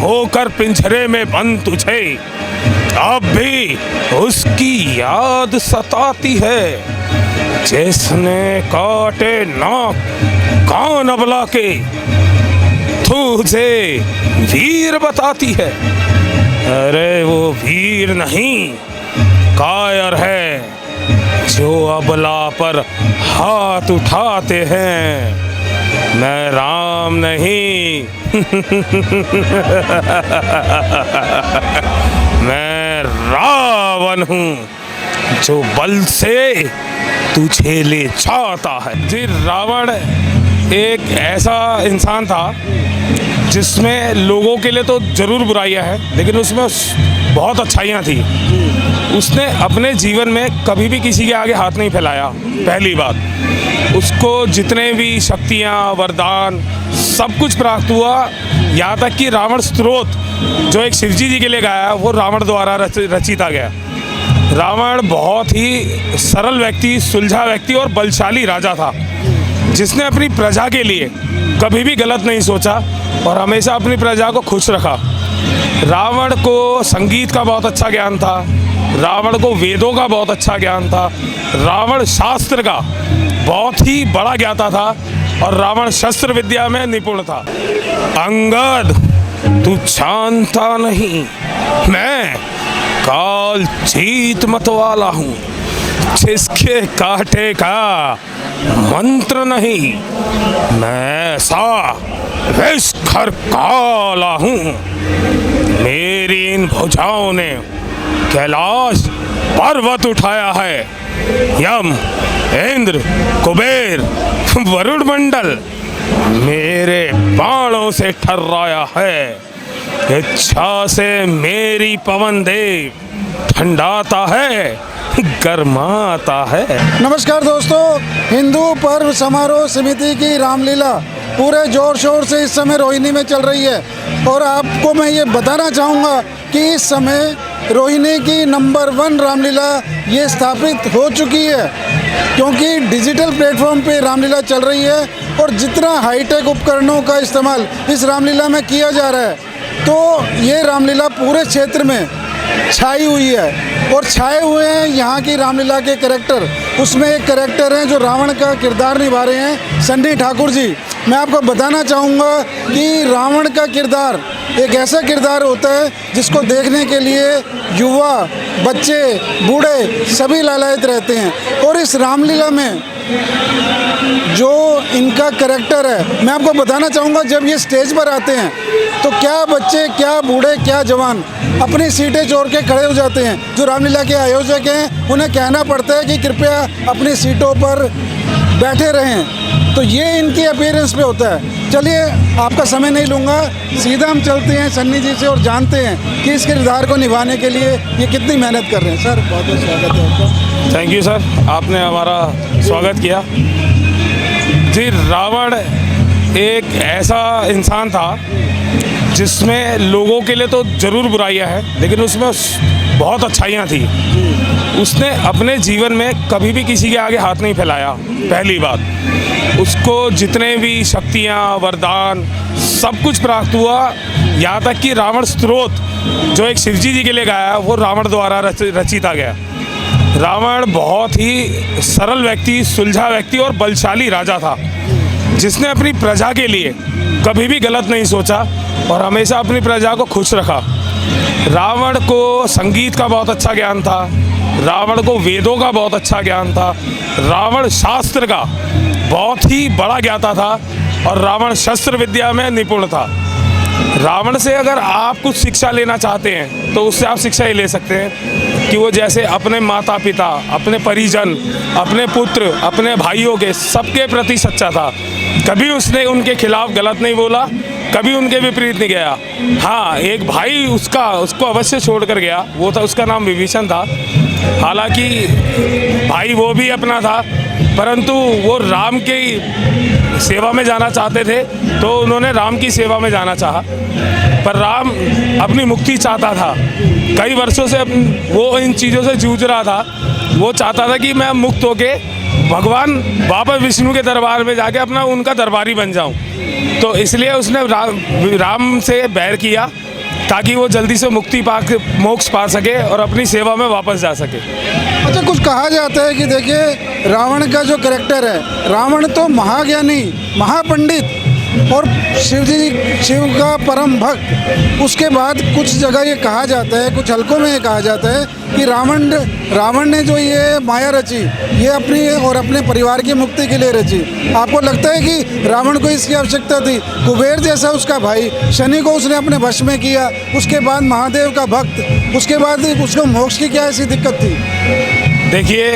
होकर पिंजरे में बंद तुझे अब भी उसकी याद सताती है। जिसने काटे नाक कान अबला के तुझे वीर बताती है। अरे वो वीर नहीं कायर है जो अबला पर हाथ उठाते हैं। मैं राम नहीं मैं रावण हूँ जो बल से तुझे ले जाता है। जी, रावण एक ऐसा इंसान था जिसमें लोगों के लिए तो ज़रूर बुराइयां हैं, लेकिन उसमें बहुत अच्छाइयां थी। उसने अपने जीवन में कभी भी किसी के आगे हाथ नहीं फैलाया। पहली बात, उसको जितने भी शक्तियां, वरदान सब कुछ प्राप्त हुआ, यहाँ तक कि रावण स्तोत्र जो एक शिवजी जी के लिए गाया वो रावण द्वारा रचिता गया। रावण बहुत ही सरल व्यक्ति, सुलझा व्यक्ति और बलशाली राजा था जिसने अपनी प्रजा के लिए कभी भी गलत नहीं सोचा और हमेशा अपनी प्रजा को खुश रखा। रावण को संगीत का बहुत अच्छा ज्ञान था, रावण को वेदों का बहुत अच्छा ज्ञान था, रावण शास्त्र का बहुत ही बड़ा ज्ञाता था और रावण शस्त्र विद्या में निपुण था। अंगद, तू जानता नहीं, मैं काल जीत मतवाला हूँ जिसके काटे का मंत्र नहीं। मैं ऐसा विषखर काला हूँ। मेरी इन भुजाओं ने कैलाश पर्वत उठाया है। यम, इंद्र, कुबेर, वरुण मंडल मेरे बाणों से ठर्राया है। इच्छा से मेरी पवन देव ठंडाता है, गरमाता है। नमस्कार दोस्तों, हिंदू पर्व समारोह समिति की रामलीला पूरे जोर शोर से इस समय रोहिणी में चल रही है और आपको मैं ये बताना चाहूँगा कि इस समय रोहिणी की नंबर 1 रामलीला ये स्थापित हो चुकी है, क्योंकि डिजिटल प्लेटफॉर्म पे रामलीला चल रही है और जितना हाईटेक उपकरणों का इस्तेमाल इस रामलीला में किया जा रहा है, तो ये रामलीला पूरे क्षेत्र में छाई हुई है और छाए हुए हैं यहाँ की रामलीला के कैरेक्टर। उसमें एक कैरेक्टर हैं जो रावण का किरदार निभा रहे हैं, सन्नी ठाकुर जी। मैं आपको बताना चाहूँगा कि रावण का किरदार एक ऐसा किरदार होता है जिसको देखने के लिए युवा, बच्चे, बूढ़े सभी लालायित रहते हैं। और इस रामलीला में जो इनका कैरेक्टर है, मैं आपको बताना चाहूँगा, जब ये स्टेज पर आते हैं तो क्या बच्चे, क्या बूढ़े, क्या जवान अपनी सीटें छोड़ के खड़े हो जाते हैं। जो रामलीला के आयोजक हैं उन्हें कहना पड़ता है कि कृपया अपनी सीटों पर बैठे रहें। तो ये इनकी अपीयरेंस पे होता है। चलिए, आपका समय नहीं लूँगा, सीधा हम चलते हैं सन्नी जी से और जानते हैं कि इस किरदार को निभाने के लिए ये कितनी मेहनत कर रहे हैं। सर, बहुत बहुत स्वागत है आपका। थैंक यू सर, आपने हमारा स्वागत किया। जी, रावण एक ऐसा इंसान था जिसमें लोगों के लिए तो ज़रूर बुराइयां हैं, लेकिन उसमें बहुत अच्छाइयां थी। उसने अपने जीवन में कभी भी किसी के आगे हाथ नहीं फैलाया। पहली बात, उसको जितने भी शक्तियां, वरदान सब कुछ प्राप्त हुआ, यहाँ तक कि रावण स्तोत्र जो एक शिवजी जी के लिए गाया वो रावण द्वारा रचिता गया। रावण बहुत ही सरल व्यक्ति, सुलझा व्यक्ति और बलशाली राजा था जिसने अपनी प्रजा के लिए कभी भी गलत नहीं सोचा और हमेशा अपनी प्रजा को खुश रखा। रावण को संगीत का बहुत अच्छा ज्ञान था, रावण को वेदों का बहुत अच्छा ज्ञान था, रावण शास्त्र का बहुत ही बड़ा ज्ञाता था और रावण शस्त्र विद्या में निपुण था। रावण से अगर आप कुछ शिक्षा लेना चाहते हैं तो उससे आप शिक्षा ही ले सकते हैं कि वो जैसे अपने माता पिता, अपने परिजन, अपने पुत्र, अपने भाइयों के सबके प्रति सच्चा था। कभी उसने उनके खिलाफ गलत नहीं बोला, कभी उनके विपरीत नहीं गया। हाँ, एक भाई उसको अवश्य छोड़ कर गया, वो था, उसका नाम विभीषण था। हालांकि भाई वो भी अपना था, परंतु वो राम की सेवा में जाना चाहते थे तो उन्होंने राम की सेवा में जाना चाहा, पर राम अपनी मुक्ति चाहता था। कई वर्षों से वो इन चीज़ों से जूझ रहा था। वो चाहता था कि मैं मुक्त होके भगवान वापस विष्णु के दरबार में जाके अपना उनका दरबारी बन जाऊं। तो इसलिए उसने राम से बैर किया ताकि वो जल्दी से मुक्ति पा के मोक्ष पा सके और अपनी सेवा में वापस जा सके। अच्छा, कुछ कहा जाता है कि देखिए रावण का जो कैरेक्टर है, रावण तो महाज्ञानी, महापंडित और शिव का परम भक्त। उसके बाद कुछ जगह ये कहा जाता है, कुछ हलकों में ये कहा जाता है कि रावण ने जो ये माया रची, ये अपनी और अपने परिवार की मुक्ति के लिए रची। आपको लगता है कि रावण को इसकी आवश्यकता थी? कुबेर जैसा उसका भाई, शनि को उसने अपने वश में किया, उसके बाद महादेव का भक्त, उसके बाद उसको मोक्ष की क्या ऐसी दिक्कत थी? देखिए,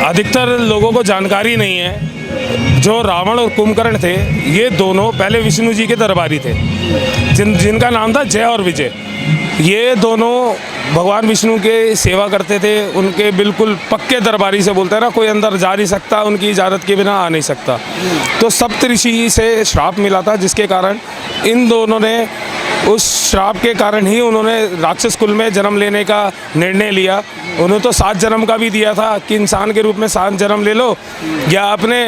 अधिकतर लोगों को जानकारी नहीं है, जो रावण और कुंभकर्ण थे ये दोनों पहले विष्णु जी के दरबारी थे, जिनका नाम था जय और विजय। ये दोनों भगवान विष्णु के सेवा करते थे, उनके बिल्कुल पक्के दरबारी से बोलते हैं ना, कोई अंदर जा नहीं सकता, उनकी इजाज़त के बिना आ नहीं सकता। तो सप्तऋषि से श्राप मिला था, जिसके कारण इन दोनों ने, उस श्राप के कारण ही उन्होंने राक्षस कुल में जन्म लेने का निर्णय लिया। उन्होंने तो 7 जन्म का भी दिया था कि इंसान के रूप में 7 जन्म ले लो, या अपने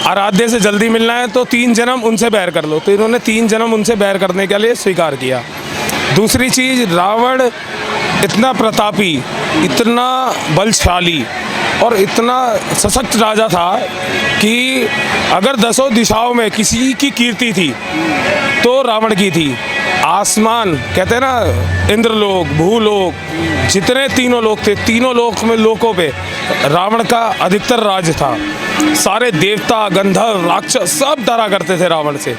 आराध्य से जल्दी मिलना है तो 3 जन्म उनसे बैर कर लो। तो इन्होंने 3 जन्म उनसे बैर करने के लिए स्वीकार किया। दूसरी चीज़, रावण इतना प्रतापी, इतना बलशाली और इतना सशक्त राजा था कि अगर 10 दिशाओं में किसी की कीर्ति थी तो रावण की थी। आसमान, कहते हैं ना, इंद्रलोक, भूलोक, जितने तीनों लोक थे, तीनों लोक में लोकों पे रावण का अधिकतर राज था। सारे देवता, गंधर्व, राक्षस सब डरा करते थे रावण से।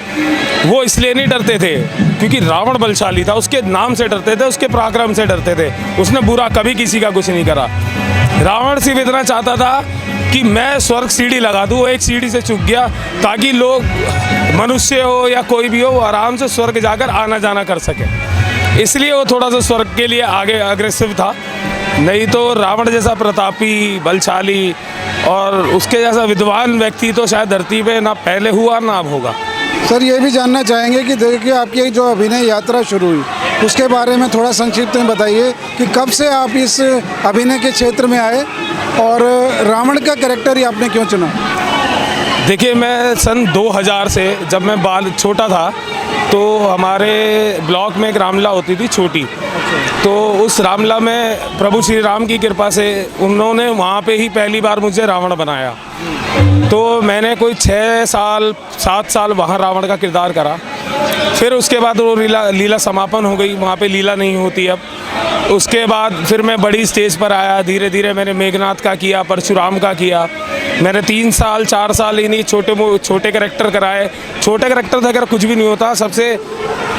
वो इसलिए नहीं डरते थे क्योंकि रावण बलशाली था, उसके नाम से डरते थे, उसके पराक्रम से डरते थे। उसने बुरा कभी किसी का कुछ नहीं करा। रावण सिर्फ इतना चाहता था कि मैं स्वर्ग सीढ़ी लगा दूँ, वो एक सीढ़ी से चूक गया ताकि लोग, मनुष्य हो या कोई भी हो, वो आराम से स्वर्ग जाकर आना जाना कर सके। इसलिए वो थोड़ा सा स्वर्ग के लिए आगे अग्रेसिव था। नहीं तो रावण जैसा प्रतापी, बलशाली और उसके जैसा विद्वान व्यक्ति तो शायद धरती पे ना पहले हुआ ना अब होगा। सर, ये भी जानना चाहेंगे कि देखिए आपकी जो अभिनय यात्रा शुरू हुई, उसके बारे में थोड़ा संक्षिप्त में बताइए कि कब से आप इस अभिनय के क्षेत्र में आए और रावण का कैरेक्टर ही आपने क्यों चुना? देखिए, मैं सन 2000 से, जब मैं छोटा था, तो हमारे ब्लॉक में एक रामलीला होती थी छोटी। तो उस रामलीला में प्रभु श्री राम की कृपा से उन्होंने वहाँ पे ही पहली बार मुझे रावण बनाया। तो मैंने कोई 6-7 साल वहाँ रावण का किरदार करा। फिर उसके बाद वो लीला समापन हो गई, वहाँ पे लीला नहीं होती अब। उसके बाद फिर मैं बड़ी स्टेज पर आया, धीरे धीरे मैंने मेघनाथ का किया, परशुराम का किया। मैंने 3-4 साल इन्हीं छोटे कैरेक्टर कराए। छोटे कैरेक्टर से अगर कुछ भी नहीं होता, सबसे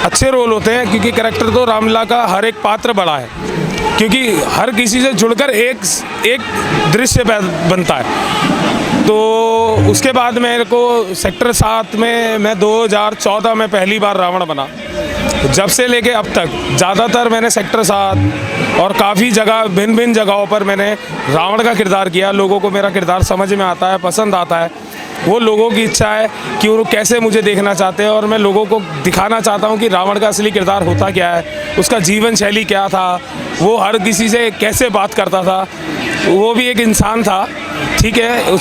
अच्छे रोल होते हैं, क्योंकि कैरेक्टर तो रामलीला का हर एक पात्र बड़ा है, क्योंकि हर किसी से जुड़कर एक दृश्य बनता है। तो उसके बाद मेरे को सेक्टर 7 में मैं 2014 में पहली बार रावण बना। जब से लेके अब तक ज़्यादातर मैंने सेक्टर 7 और काफ़ी जगह, भिन्न जगहों पर मैंने रावण का किरदार किया। लोगों को मेरा किरदार समझ में आता है, पसंद आता है। वो लोगों की इच्छा है कि वो कैसे मुझे देखना चाहते हैं, और मैं लोगों को दिखाना चाहता हूँ कि रावण का असली किरदार होता क्या है, उसका जीवन शैली क्या था, वो हर किसी से कैसे बात करता था। वो भी एक इंसान था, ठीक है,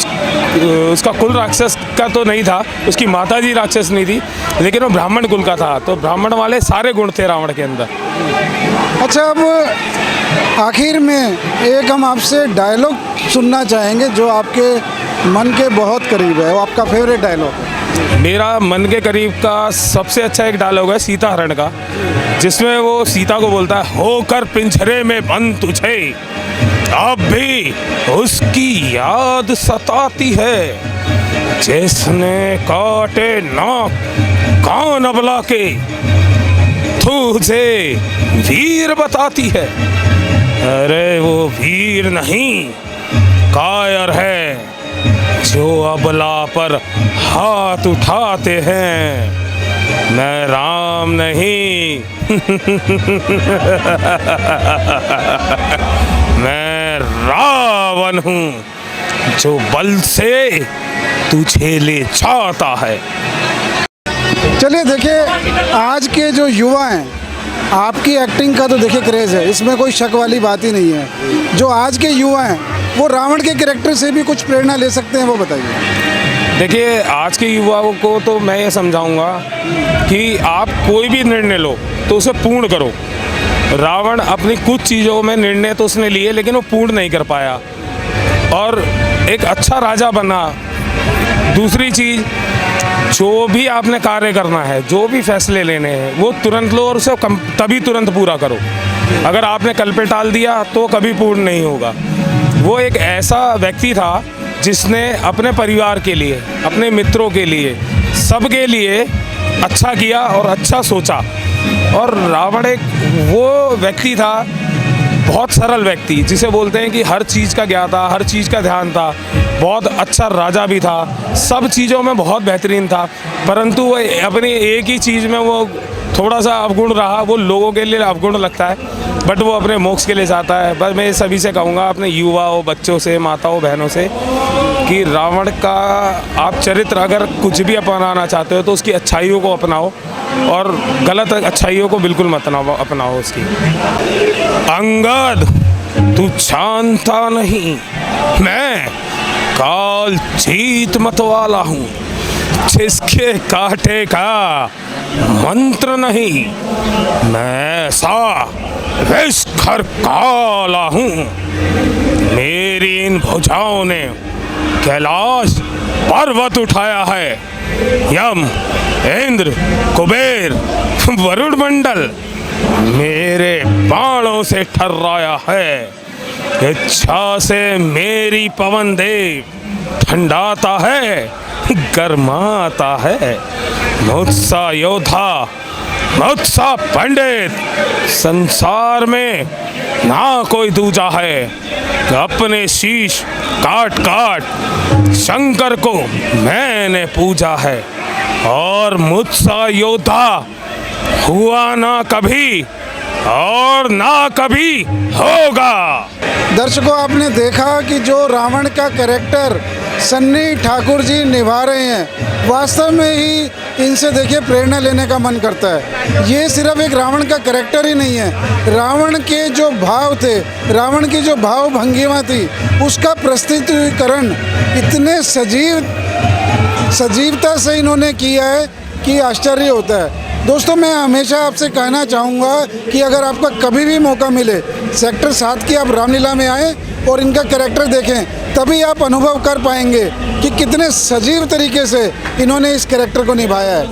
उसका कुल राक्षस का तो नहीं था, उसकी माता जी राक्षस नहीं थी, लेकिन वो ब्राह्मण कुल का था। तो ब्राह्मण वाले सारे गुण थे रावण के अंदर। अच्छा, अब आखिर में एक हम आपसे डायलॉग सुनना चाहेंगे जो आपके मन के बहुत करीब है, वो आपका फेवरेट डायलॉग है। मेरा मन के करीब का सबसे अच्छा एक डायलॉग है सीता हरण का, जिसमें वो सीता को बोलता है, होकर पिंजरे में बंद तुझे अब भी उसकी याद सताती है, जिसने काटे नाक कान अबला के तुझे वीर बताती है। अरे वो वीर नहीं, कायर है जो अबला पर हाथ उठाते हैं। मैं राम नहीं मैं रावण हूँ, जो बल से तुझे ले जाता है। चलिए, देखिए आज के जो युवा हैं, आपकी एक्टिंग का तो देखिए क्रेज़ है, इसमें कोई शक वाली बात ही नहीं है। जो आज के युवा हैं वो रावण के कैरेक्टर से भी कुछ प्रेरणा ले सकते हैं, वो बताइए। देखिए, आज के युवाओं को तो मैं ये समझाऊंगा कि आप कोई भी निर्णय लो तो उसे पूर्ण करो। रावण अपनी कुछ चीज़ों में निर्णय तो उसने लिए, लेकिन वो पूर्ण नहीं कर पाया और एक अच्छा राजा बना। दूसरी चीज़, जो भी आपने कार्य करना है, जो भी फैसले लेने हैं, वो तुरंत लो और उसे तभी तुरंत पूरा करो। अगर आपने कल पे टाल दिया तो कभी पूर्ण नहीं होगा। वो एक ऐसा व्यक्ति था जिसने अपने परिवार के लिए, अपने मित्रों के लिए, सबके लिए अच्छा किया और अच्छा सोचा। और रावण एक वो व्यक्ति था, बहुत सरल व्यक्ति, जिसे बोलते हैं कि हर चीज़ का ज्ञाता, हर चीज़ का ध्यान था, बहुत अच्छा राजा भी था, सब चीज़ों में बहुत बेहतरीन था। परंतु वो अपनी एक ही चीज़ में वो थोड़ा सा अवगुण रहा। वो लोगों के लिए अवगुण लगता है, बट वो अपने मोक्ष के लिए जाता है। बस मैं सभी से कहूँगा, अपने युवाओं, बच्चों से, माताओं, बहनों से, कि रावण का आप चरित्र अगर कुछ भी अपनाना चाहते हो तो उसकी अच्छाइयों को अपनाओ और गलत अच्छाइयों को बिल्कुल मत अपनाओ उसकी। अंगद, तू जानता नहीं, मैं काल जीत मत वाला हूँ, जिसके कांटे का मंत्र नहीं। मैं ऐसा विषखर काला हूँ। मेरी इन भुजाओं ने कैलाश पर्वत उठाया है। यम, इंद्र, कुबेर, वरुण मंडल मेरे बाणों से ठर्राया है। इच्छा से मेरी पवन देव ठंडाता है, गरमाता है। मुझसा योद्धा, मुझसा पंडित संसार में ना कोई दूजा है। अपने शीश काट काट शंकर को मैंने पूजा है और मुझसा योद्धा हुआ ना कभी और ना कभी होगा। दर्शकों, आपने देखा कि जो रावण का कैरेक्टर सन्नी ठाकुर जी निभा रहे हैं, वास्तव में ही इनसे देखिए प्रेरणा लेने का मन करता है। ये सिर्फ एक रावण का कैरेक्टर ही नहीं है, रावण के जो भाव थे, रावण की जो भाव भंगिमा थी, उसका प्रस्तुतिकरण इतने सजीवता से इन्होंने किया है कि आश्चर्य होता है। दोस्तों, मैं हमेशा आपसे कहना चाहूँगा कि अगर आपका कभी भी मौका मिले, सेक्टर 7 की आप रामलीला में आएँ और इनका कैरेक्टर देखें, तभी आप अनुभव कर पाएंगे कि कितने सजीव तरीके से इन्होंने इस कैरेक्टर को निभाया है।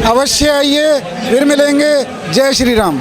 अवश्य आइए, फिर मिलेंगे। जय श्री राम।